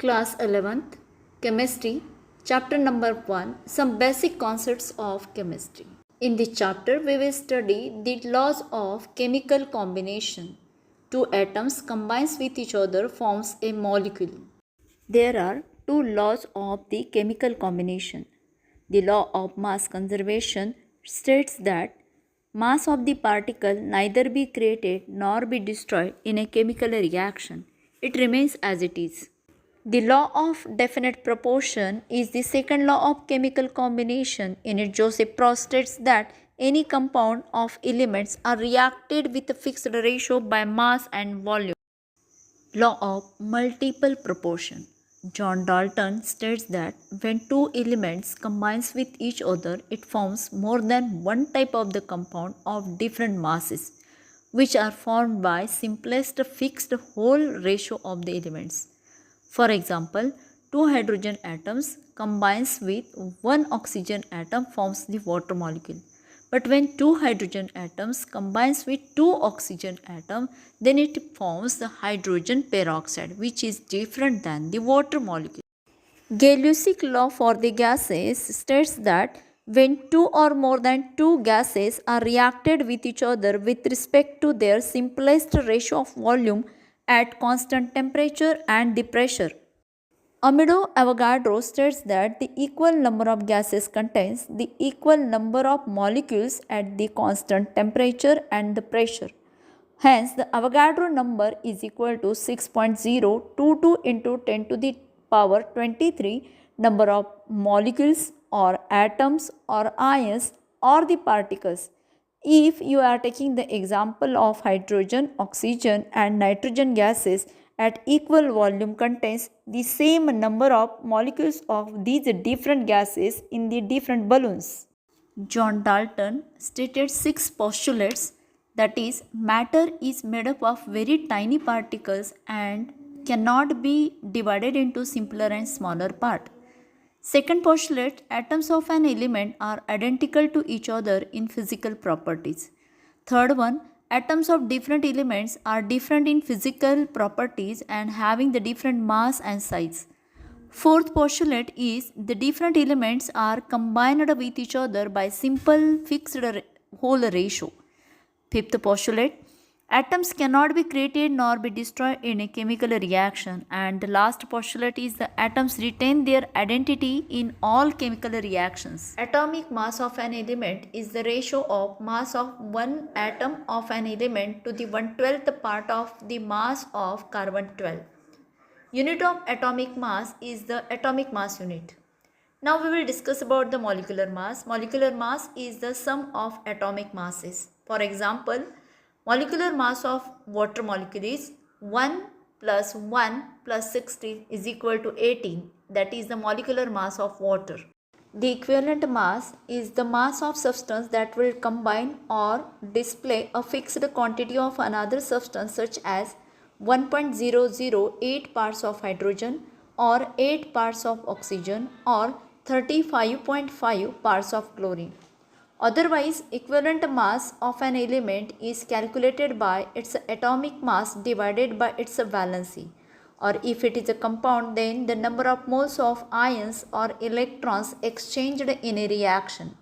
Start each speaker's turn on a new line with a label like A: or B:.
A: Class 11th Chemistry Chapter number 1 Some basic concepts of chemistry. In this chapter we will study the laws of chemical combination. Two atoms combines with each other forms a molecule. There are two laws of the chemical combination. The law of mass conservation states that mass of the particle neither be created nor be destroyed in a chemical reaction. It remains as it is. The law of definite proportion is the second law of chemical combination. In it, Joseph Proust states that any compound of elements are reacted with a fixed ratio by mass and volume. Law of multiple proportion. John Dalton states that when two elements combines with each other, it forms more than one type of the compound of different masses, which are formed by simplest fixed whole ratio of the elements. For example, two hydrogen atoms combines with one oxygen atom forms the water molecule. But when two hydrogen atoms combines with two oxygen atom, then it forms the hydrogen peroxide, which is different than the water molecule. Gay-Lussac's law for the gases states that when two or more than two gases are reacted with each other with respect to their simplest ratio of volume at constant temperature and the pressure. Amedeo Avogadro states that the equal number of gases contains the equal number of molecules at the constant temperature and the pressure. Hence, the Avogadro number is equal to 6.022 into 10 to the power 23 number of molecules or atoms or ions or the particles. If you are taking the example of hydrogen, oxygen and nitrogen gases at equal volume contains the same number of molecules of these different gases in the different balloons. John Dalton stated 6 postulates, that is, matter is made up of very tiny particles and cannot be divided into simpler and smaller parts. Second postulate, atoms of an element are identical to each other in physical properties. Third one, atoms of different elements are different in physical properties and having the different mass and size. Fourth postulate is the different elements are combined with each other by simple fixed whole ratio. Fifth postulate, atoms cannot be created nor be destroyed in a chemical reaction. And the last postulate is the atoms retain their identity in all chemical reactions. Atomic mass of an element is the ratio of mass of one atom of an element to the 1/12th part of the mass of carbon-12. Unit of atomic mass is the atomic mass unit. Now we will discuss about the molecular mass. Molecular mass is the sum of atomic masses. For example, molecular mass of water molecule is 1 plus 1 plus 16 is equal to 18. That is the molecular mass of water. The equivalent mass is the mass of substance that will combine or display a fixed quantity of another substance such as 1.008 parts of hydrogen or 8 parts of oxygen or 35.5 parts of chlorine. Otherwise, equivalent mass of an element is calculated by its atomic mass divided by its valency. Or if it is a compound, then the number of moles of ions or electrons exchanged in a reaction.